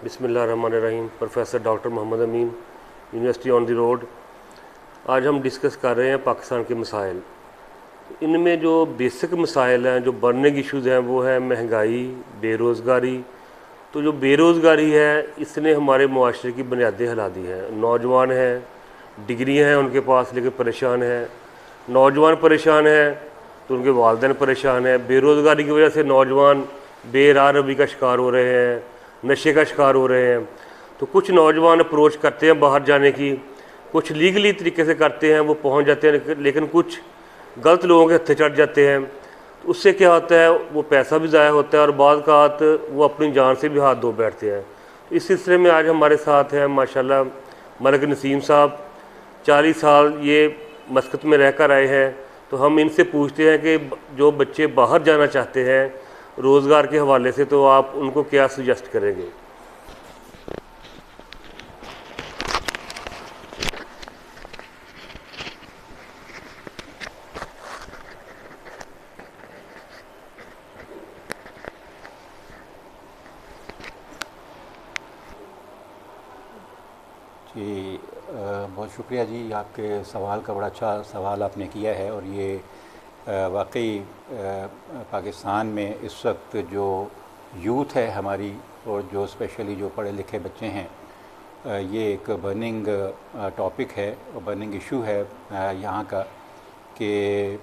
बिस्मिल्लाहिर्रहमानिर्रहीम। Professor doctor Mohammad Amin, university on the road. आज हम डिस्कस कर रहे हैं पाकिस्तान के मसाइल। इनमें जो बेसिक मसाइल हैं, जो बर्निंग इश्यूज़ हैं, वो है महंगाई, बेरोज़गारी। तो जो बेरोज़गारी है, इसने हमारे मुआशरे की बुनियादें हिला दी हैं। नौजवान हैं, डिग्रियाँ हैं उनके पास, लेकिन परेशान हैं। नौजवान परेशान हैं तो उनके वालिदैन परेशान हैं। बेरोज़गारी की वजह से नौजवान बेराह रबी का शिकार हो रहे हैं, नशे का शिकार हो रहे हैं। तो कुछ नौजवान अप्रोच करते हैं बाहर जाने की, कुछ लीगली तरीके से करते हैं, वो पहुंच जाते हैं, लेकिन कुछ गलत लोगों के हत्थे चढ़ जाते हैं। तो उससे क्या होता है, वो पैसा भी ज़ाया होता है और बाद का वो अपनी जान से भी हाथ धो बैठते हैं। तो इस सिलसिले में आज हमारे साथ हैं माशाल्लाह मलिक नसीम साहब। 40 साल ये मस्कत में रह कर आए हैं। तो हम इनसे पूछते हैं कि जो बच्चे बाहर जाना चाहते हैं रोज़गार के हवाले से, तो आप उनको क्या सजेस्ट करेंगे? जी, बहुत शुक्रिया जी। आपके सवाल का बड़ा अच्छा सवाल आपने किया है। और ये वाकई पाकिस्तान में इस वक्त जो यूथ है हमारी, और जो स्पेशली जो पढ़े लिखे बच्चे हैं, ये एक बर्निंग टॉपिक है और बर्निंग इशू है यहाँ का, कि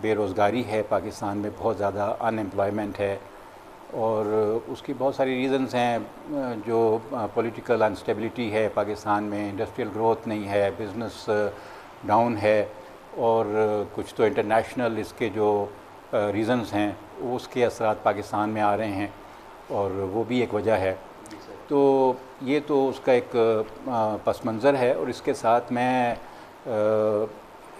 बेरोज़गारी है पाकिस्तान में, बहुत ज़्यादा अनएम्प्लॉयमेंट है। और उसकी बहुत सारी रीज़न्स हैं, जो पॉलिटिकल अनस्टेबिलिटी है पाकिस्तान में, इंडस्ट्रियल ग्रोथ नहीं है, बिज़नेस डाउन है, और कुछ तो इंटरनेशनल इसके जो रीज़न्स हैं उसके असरात पाकिस्तान में आ रहे हैं, और वो भी एक वजह है। तो ये तो उसका एक पस मंज़र है। और इसके साथ मैं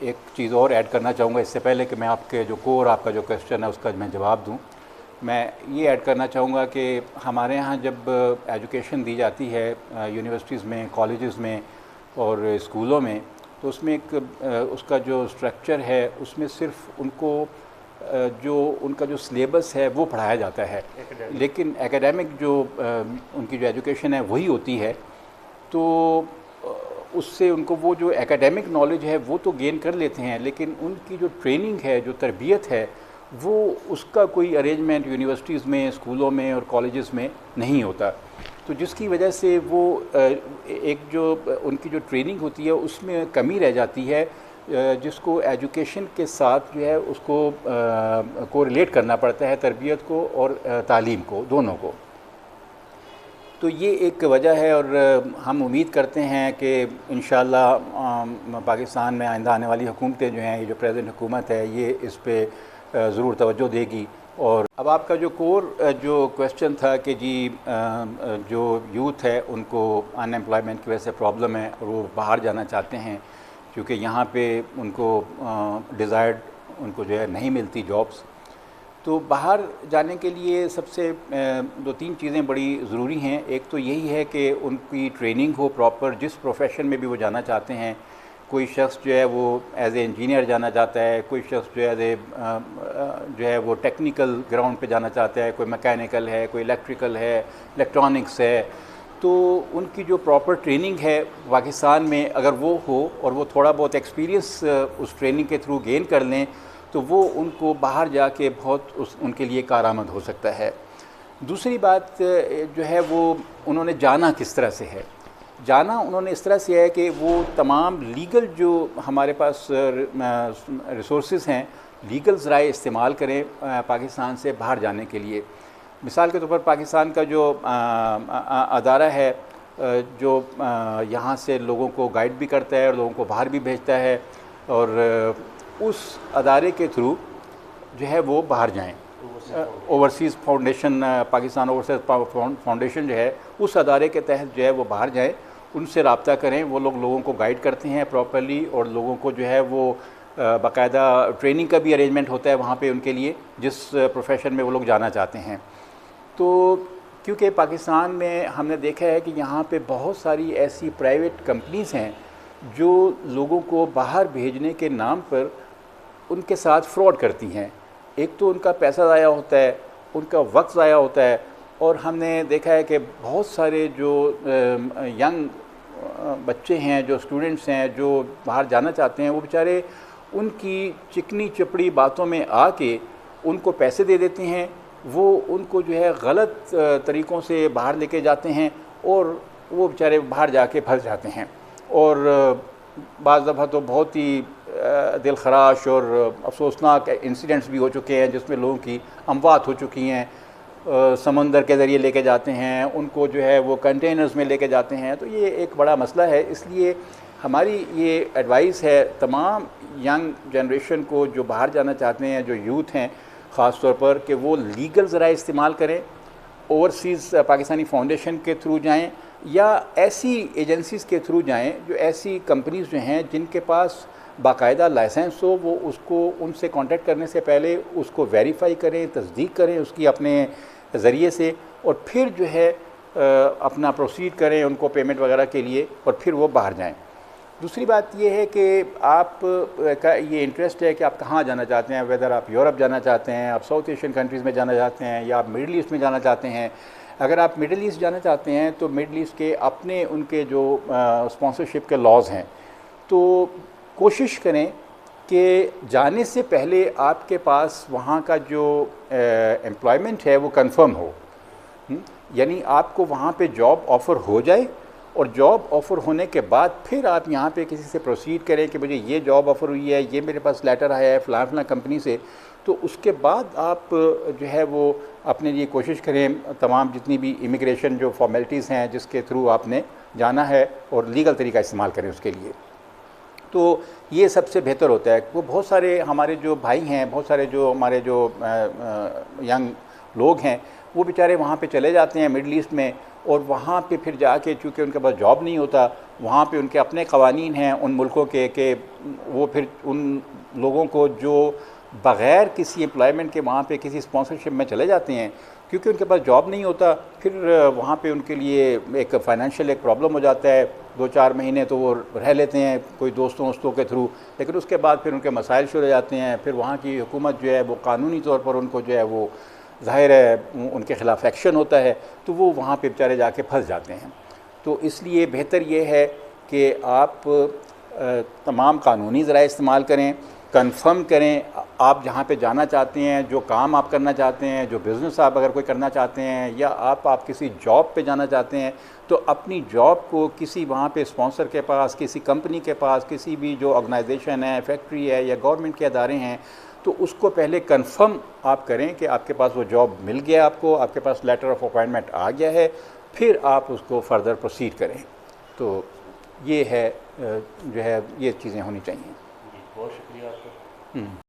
एक चीज़ और ऐड करना चाहूँगा, इससे पहले कि मैं आपके जो कोर आपका जो क्वेश्चन है उसका मैं जवाब दूँ। मैं ये ऐड करना चाहूँगा कि हमारे यहाँ जब एजुकेशन दी जाती है यूनिवर्सिटीज़ में, कॉलेजेस में और स्कूलों में, तो उसमें एक उसका जो स्ट्रक्चर है उसमें सिर्फ उनको जो उनका जो सिलेबस है वो पढ़ाया जाता है, लेकिन एकेडमिक जो उनकी जो एजुकेशन है वही होती है। तो उससे उनको वो जो एकेडमिक नॉलेज है वो तो गेन कर लेते हैं, लेकिन उनकी जो ट्रेनिंग है, जो तरबियत है, वो उसका कोई अरेंजमेंट यूनिवर्सिटीज़ में, स्कूलों में और कॉलेजेस में नहीं होता। तो जिसकी वजह से वो एक जो उनकी जो ट्रेनिंग होती है उसमें कमी रह जाती है, जिसको एजुकेशन के साथ जो है उसको को रिलेट करना पड़ता है, तरबियत को और तालीम को, दोनों को। तो ये एक वजह है। और हम उम्मीद करते हैं कि इंशाअल्लाह पाकिस्तान में आइंदा आने वाली हुकूमतें जो हैं, ये जो प्रेजेंट हुकूमत है, ये इस पर ज़रूर तवज्जो देगी। और अब आपका जो कोर जो क्वेश्चन था कि जी जो यूथ है उनको अनएम्प्लॉयमेंट की वजह से प्रॉब्लम है और वो बाहर जाना चाहते हैं, क्योंकि यहाँ पे उनको डिज़ायर्ड उनको जो है नहीं मिलती जॉब्स। तो बाहर जाने के लिए सबसे 2-3 चीज़ें बड़ी ज़रूरी हैं। एक तो यही है कि उनकी ट्रेनिंग हो प्रॉपर, जिस प्रोफेशन में भी वो जाना चाहते हैं। कोई शख्स जो है वो एज ए इंजीनियर जाना चाहता है, कोई शख्स जो एज ए जो है वो टेक्निकल ग्राउंड पे जाना चाहता है, कोई मैकेनिकल है, कोई इलेक्ट्रिकल है, इलेक्ट्रॉनिक्स है। तो उनकी जो प्रॉपर ट्रेनिंग है पाकिस्तान में अगर वो हो और वो थोड़ा बहुत एक्सपीरियंस उस ट्रेनिंग के थ्रू गेन कर लें, तो वो उनको बाहर जाके बहुत उनके लिए कारआमद हो सकता है। दूसरी बात जो है वो उन्होंने जाना किस तरह से है। जाना उन्होंने इस तरह से है कि वो तमाम लीगल जो हमारे पास रिसोर्सेज हैं, लीगल ज़राए इस्तेमाल करें पाकिस्तान से बाहर जाने के लिए। मिसाल के तौर पर पाकिस्तान का जो अदारा है जो यहाँ से लोगों को गाइड भी करता है और लोगों को बाहर भी भेजता है, और उस अदारे के थ्रू जो है वो बाहर जाएं। Overseas foundation, Pakistan overseas foundation जो है, उस अदारे के तहत जो है वो बाहर जाएं, उनसे रब्ता करें। वो लोगों को गाइड करते हैं प्रॉपर्ली, और लोगों को जो है वो बाकायदा ट्रेनिंग का भी अरेंजमेंट होता है वहाँ पे उनके लिए, जिस प्रोफेशन में वो लोग जाना चाहते हैं। तो क्योंकि पाकिस्तान में हमने देखा है कि यहाँ पे बहुत सारी ऐसी प्राइवेट कंपनीज़ हैं जो लोगों को बाहर भेजने के नाम पर उनके साथ फ्रॉड करती हैं। एक तो उनका पैसा ज़ाया होता है, उनका वक्त ज़ाया होता है, और हमने देखा है कि बहुत सारे जो यंग बच्चे हैं, जो स्टूडेंट्स हैं, जो बाहर जाना चाहते हैं, वो बेचारे उनकी चिकनी चपड़ी बातों में आके उनको पैसे दे देते हैं, वो उनको जो है गलत तरीक़ों से बाहर लेके जाते हैं और वो बेचारे बाहर जाके फंस जाते हैं। और बाज़ दफ़ा तो बहुत ही दिल खराश और अफसोसनाक इंसिडेंट्स भी हो चुके हैं जिसमें लोगों की अमवात हो चुकी हैं। समंदर के ज़रिए लेके जाते हैं, उनको जो है वो कंटेनर्स में लेके जाते हैं। तो ये एक बड़ा मसला है। इसलिए हमारी ये एडवाइस है तमाम यंग जनरेशन को जो बाहर जाना चाहते हैं, जो यूथ हैं ख़ास तौर पर, कि वो लीगल ज़राए इस्तेमाल करें, ओवरसीज़ पाकिस्तानी फाउंडेशन के थ्रू जाएं या ऐसी एजेंसीज़ के थ्रू जाएं, जो ऐसी कंपनीज़ जो हैं जिनके पास बाकायदा लाइसेंस हो, वो उसको उनसे कांटेक्ट करने से पहले उसको वेरीफाई करें, तस्दीक करें उसकी अपने ज़रिए से, और फिर जो है अपना प्रोसीड करें उनको पेमेंट वगैरह के लिए, और फिर वो बाहर जाएं। दूसरी बात ये है कि आप का ये इंटरेस्ट है कि आप कहाँ जाना चाहते हैं, वेदर आप यूरोप जाना चाहते हैं, आप साउथ एशियन कंट्रीज़ में जाना चाहते हैं, या आप मिडल ईस्ट में जाना चाहते हैं। अगर आप मिडल ईस्ट जाना चाहते हैं तो मिडल ईस्ट के अपने उनके जो स्पॉन्सरशिप के लॉज हैं, तो कोशिश करें कि जाने से पहले आपके पास वहाँ का जो एम्प्लॉयमेंट है वो कंफर्म हो। यानी आपको वहाँ पे जॉब ऑफ़र हो जाए, और जॉब ऑफ़र होने के बाद फिर आप यहाँ पे किसी से प्रोसीड करें कि मुझे ये जॉब ऑफ़र हुई है, ये मेरे पास लेटर आया है फ़लाँ कंपनी से। तो उसके बाद आप जो है वो अपने लिए कोशिश करें तमाम जितनी भी इमिग्रेशन जो फॉर्मेलिटीज़ हैं जिसके थ्रू आपने जाना है, और लीगल तरीका इस्तेमाल करें उसके लिए। तो ये सबसे बेहतर होता है। वो बहुत सारे हमारे जो भाई हैं, बहुत सारे जो हमारे जो यंग लोग हैं, वो बेचारे वहाँ पे चले जाते हैं मिडल ईस्ट में, और वहाँ पे फिर जाके चूँकि उनके पास जॉब नहीं होता, वहाँ पे उनके अपने क़वानीन हैं उन मुल्कों के कि वो फिर उन लोगों को जो बग़ैर किसी एम्प्लॉयमेंट के वहाँ पे किसी स्पॉन्सरशिप में चले जाते हैं, क्योंकि उनके पास जॉब नहीं होता, फिर वहाँ पे उनके लिए एक फ़ाइनेंशियल एक प्रॉब्लम हो जाता है। 2-4 महीने तो वो रह लेते हैं कोई दोस्तों के थ्रू, लेकिन उसके बाद फिर उनके मसाइल शुरू हो जाते हैं। फिर वहाँ की हुकूमत जो है वो कानूनी तौर पर उनको जो है वो ज़ाहिर है उनके ख़िलाफ़ एक्शन होता है, तो वो वहाँ पे बेचारे जाके फंस जाते हैं। तो इसलिए बेहतर ये है कि आप तमाम कानूनी ज़राए इस्तेमाल करें, कंफर्म करें आप जहाँ पे जाना चाहते हैं, जो काम आप करना चाहते हैं, जो बिज़नेस आप अगर कोई करना चाहते हैं, या आप किसी जॉब पे जाना चाहते हैं, तो अपनी जॉब को किसी वहाँ पे स्पॉन्सर के पास, किसी कंपनी के पास, किसी भी जो ऑर्गेनाइजेशन है, फैक्ट्री है या गवर्नमेंट के अदारे हैं, तो उसको पहले कंफर्म आप करें कि आपके पास वो जॉब मिल गया, आपके पास लेटर ऑफ अपॉइंटमेंट आ गया है, फिर आप उसको फर्दर प्रोसीड करें। तो ये है जो है ये चीज़ें होनी चाहिए। बहुत शुक्रिया आपका।